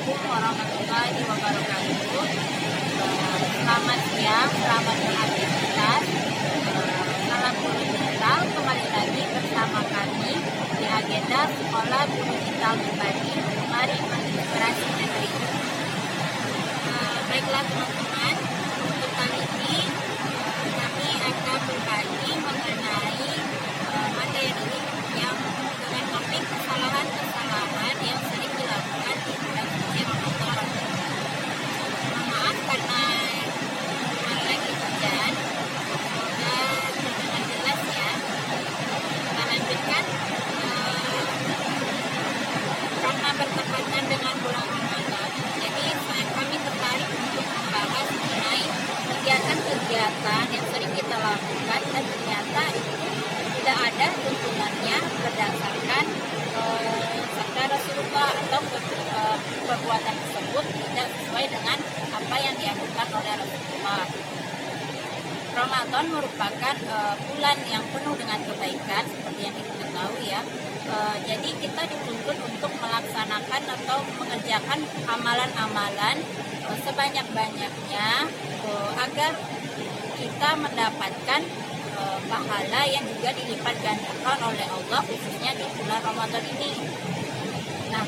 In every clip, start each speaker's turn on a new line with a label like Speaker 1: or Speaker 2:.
Speaker 1: Assalamualaikum warahmatullahi wabarakatuh. Selamat siang, selamat beraktivitas. Salam guru digital, kembali lagi bersama kami di agenda Sekolah Guru Digital Pribadi. Mari menginspirasi negeri. Baiklah teman-teman, untuk kali ini kami akan berbagi mengenai materi yang dengan topik kesalahan-kesalahan yang sering dilakukan di bulan suci Ramadan. Maaf karena lagi hujan, semoga terdengar jelas ya. Kita lanjutkan. Karena bertepatan dengan bulan Ramadan, jadi kami tertarik untuk membahas mengenai kegiatan-kegiatan yang sering kita lakukan dan ternyata itu tidak ada tuntunannya berdasarkan sabda Rasulullah atau perbuatan tersebut tidak sesuai dengan apa yang dianjurkan oleh Rasulullah. Ramadan merupakan bulan yang penuh dengan kebaikan seperti yang kita ketahui ya. Jadi kita dituntut untuk melaksanakan atau mengerjakan amalan-amalan sebanyak-banyaknya agar kita mendapatkan pahala yang juga dilipat gandakan oleh Allah khususnya di bulan Ramadan ini. Nah,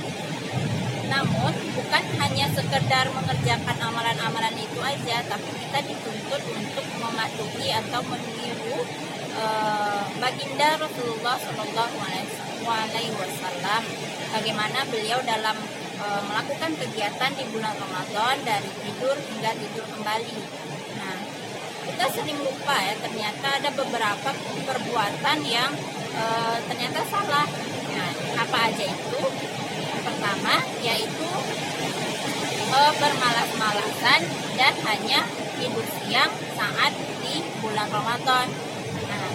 Speaker 1: namun bukan hanya sekedar mengerjakan amalan-amalan itu aja, tapi kita dituntut untuk mematuhi atau meniru baginda Rasulullah Shallallahu Alaihi Wasallam. Bagaimana beliau dalam melakukan kegiatan di bulan Ramadan dari tidur hingga tidur kembali. Nah, kita sering lupa ya, ternyata ada beberapa perbuatan yang ternyata salah. Nah, apa aja itu? Yang pertama yaitu bermalas-malasan dan hanya tidur siang saat di bulan Ramadan. Nah,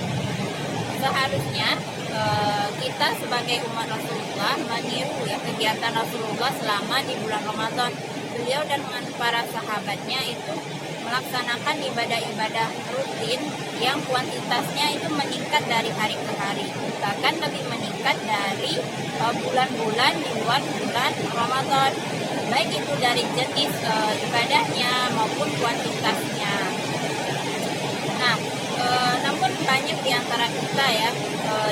Speaker 1: seharusnya kita sebagai umat Rasulullah meniru ya kegiatan Rasulullah selama di bulan Ramadan. Beliau dan para sahabatnya itu melaksanakan ibadah-ibadah rutin yang kuantitasnya itu meningkat dari hari ke hari, bahkan lebih meningkat dari bulan-bulan di luar bulan Ramadan, baik itu dari jenis ibadahnya maupun kuantitasnya. Nah, namun banyak di antara kita ya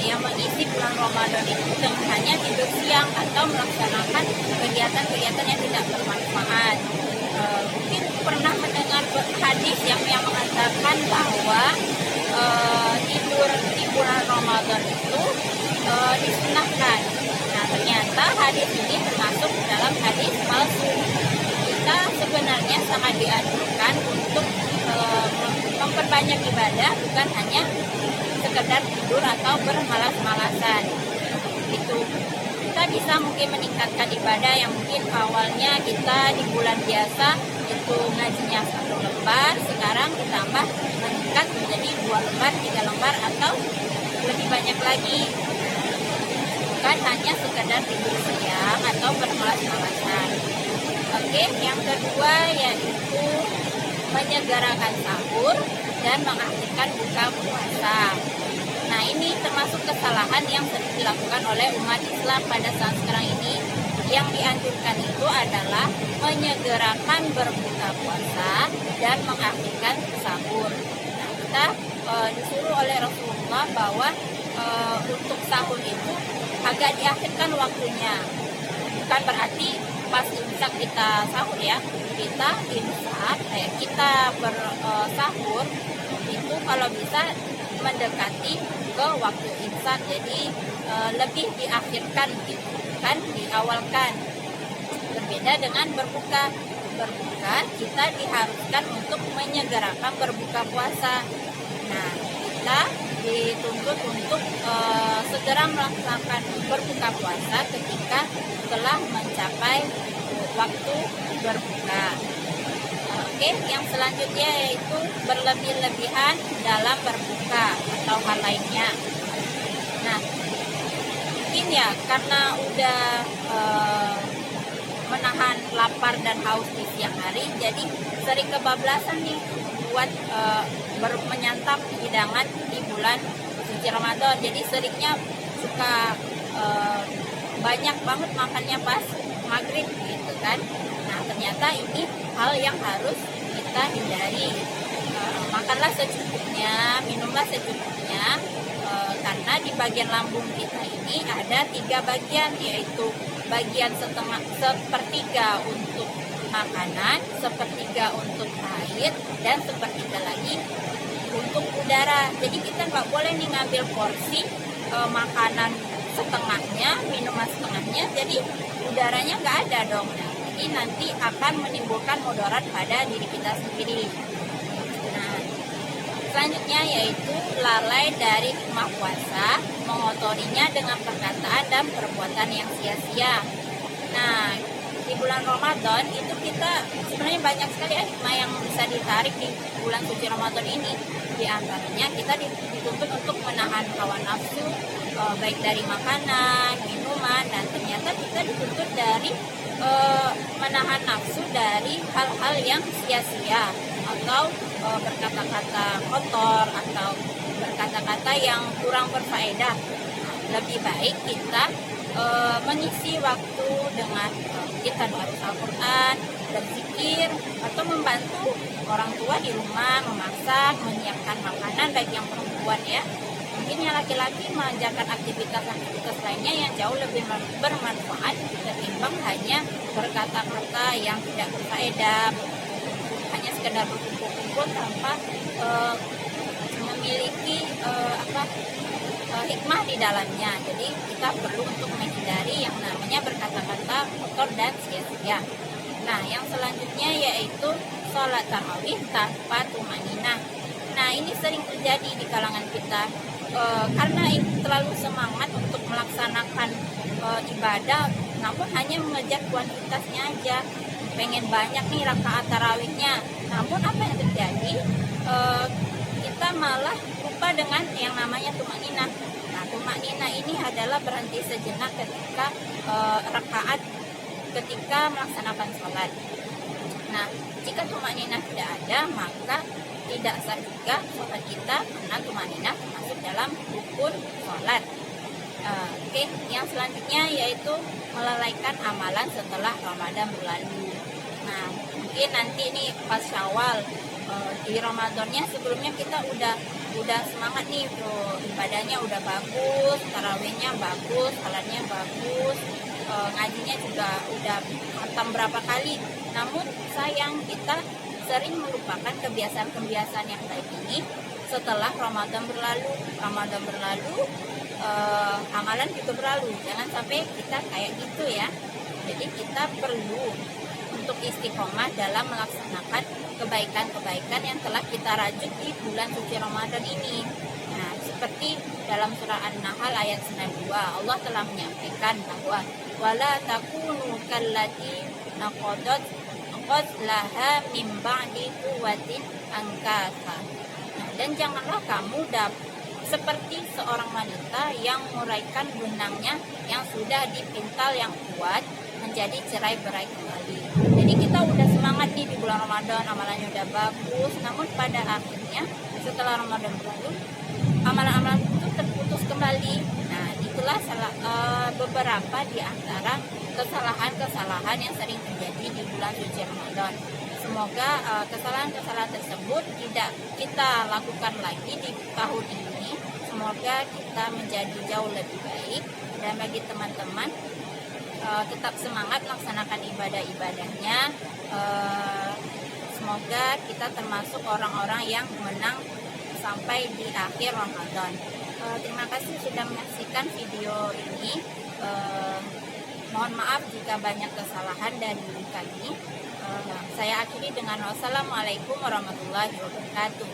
Speaker 1: yang mengisi bulan Ramadan itu dengan hanya tidur siang atau melaksanakan kegiatan-kegiatan yang tidak bermanfaat. Mungkin pernah mendengar hadis yang mengatakan bahwa tidur di bulan Ramadan itu disunahkan. Nah, ternyata hadis ini termasuk dalam hadis palsu. Kita sebenarnya sangat dianjurkan untuk memperbanyak ibadah, bukan hanya sekedar tidur atau bermalas-malasan. Itu kita bisa mungkin meningkatkan ibadah yang mungkin awalnya kita di bulan biasa itu ngajinya 1 lembar, sekarang ditambah meningkat menjadi 2 lembar, 3 lembar atau lebih banyak lagi, bukan hanya sekedar tidur siang atau bermalas-malasan. Oke, yang kedua yaitu menyegerakan sahur dan mengakhirkan buka puasa. Nah, ini termasuk kesalahan yang sering dilakukan oleh umat Islam pada saat sekarang ini. Yang dianjurkan itu adalah menyegerakan berbuka puasa dan mengakhirkan sahur. Nah, kita disuruh oleh Rasulullah bahwa untuk sahur itu agak diakhirkan waktunya. Bukan berarti pas imsak kita sahur ya. Kita imsak, kita bersahur itu kalau bisa mendekati ke waktu imsak, jadi lebih diakhirkan gitu, kan diawalkan. Berbeda dengan berbuka. Berbuka kita diharuskan untuk menyegerakan berbuka puasa. Nah, kita dituntut untuk segera melaksanakan berbuka puasa ketika telah mencapai waktu berbuka. Oke, yang selanjutnya yaitu berlebih-lebihan dalam berbuka atau hal lainnya. Nah, mungkin ya karena udah menahan lapar dan haus di siang hari, jadi sering kebablasan nih buat menyantap hidangan di bulan suci Ramadan. Jadi seringnya suka banyak banget makannya pas maghrib gitu. kan. Nah, ternyata ini hal yang harus kita hindari. Makanlah secukupnya, minumlah secukupnya, karena di bagian lambung kita ini ada 3 bagian, yaitu bagian sepertiga untuk makanan, sepertiga untuk air, dan sepertiga lagi untuk udara. Jadi kita nggak boleh nih ngambil porsi makanan setengahnya, minuman setengahnya, jadi udaranya nggak ada dong. Nah, jadi nanti akan menimbulkan mudarat pada diri kita sendiri. Nah, selanjutnya yaitu lalai dari hikmah puasa, mengotorinya dengan perkataan dan perbuatan yang sia-sia. Nah, di bulan Ramadan itu kita sebenarnya banyak sekali hikmah yang bisa ditarik di bulan suci Ramadan ini. Di antaranya kita dituntut untuk menahan hawa nafsu, baik dari makanan, minuman, dan ternyata kita dituntut dari menahan nafsu dari hal-hal yang sia-sia atau berkata-kata kotor atau berkata-kata yang kurang berfaedah. Lebih baik kita mengisi waktu dengan kita baca Al-Quran, berzikir, atau membantu orang tua di rumah memasak, menyiapkan makanan bagi yang perempuan ya. Mungkin yang laki-laki mengerjakan aktivitas lainnya yang jauh lebih bermanfaat ketimbang hanya berkata-kata yang tidak berfaedah, hanya sekedar berkumpul-kumpul tanpa memiliki hikmah di dalamnya. Jadi kita perlu untuk menghindari yang namanya berkata-kata kotor dan sia-sia. Nah, yang selanjutnya yaitu sholat tarawih tanpa tumaninah. Nah, ini sering terjadi di kalangan kita karena terlalu semangat untuk melaksanakan ibadah, namun hanya mengejar kuantitasnya aja. Pengen banyak nih rakaat tarawihnya, namun apa yang terjadi? Kita malah lupa dengan yang namanya tumaninah. Nah, tumaninah ini adalah berhenti sejenak ketika ketika melaksanakan sholat. Nah, jika tumaninah tidak ada, maka tidak sah juga sholat kita karena tumaninah masuk dalam rukun sholat. Oke, yang selanjutnya yaitu melalaikan amalan setelah Ramadan berlalu. Nah, mungkin nanti nih pas Syawal, di Ramadannya sebelumnya kita udah semangat nih, ibadahnya udah bagus, tarawihnya bagus, salatnya bagus, ngajinya juga udah khatam berapa kali. Namun sayang kita sering melupakan kebiasaan-kebiasaan yang baik ini setelah Ramadan berlalu. Amalan juga berlalu. Jangan sampai kita kayak gitu ya. Jadi kita perlu untuk istiqomah dalam melaksanakan kebaikan-kebaikan yang telah kita rajut di bulan suci Ramadan ini. Nah, seperti dalam surah An-Nahl ayat 92, Allah telah menyampaikan bahwa wala takunu kallati naqadat laha min ba'di quwwatin angkasa. Nah, dan janganlah kamu seperti seorang wanita yang menguraikan benangnya yang sudah dipintal yang kuat menjadi cerai-berai kembali. Jadi kita udah semangat nih di bulan Ramadan, amalannya udah bagus, namun pada akhirnya setelah Ramadan berlalu, amalan-amalan itu terputus kembali. Nah, itulah beberapa di antara kesalahan-kesalahan yang sering terjadi di bulan suci Ramadan. Semoga kesalahan-kesalahan tersebut tidak kita lakukan lagi di tahun ini. Semoga kita menjadi jauh lebih baik, dan bagi teman-teman tetap semangat melaksanakan ibadah-ibadahnya. Semoga kita termasuk orang-orang yang menang sampai di akhir Ramadan. Terima kasih sudah menyaksikan video ini. Mohon maaf jika banyak kesalahan dari kami. Saya akhiri dengan wassalamualaikum warahmatullahi wabarakatuh.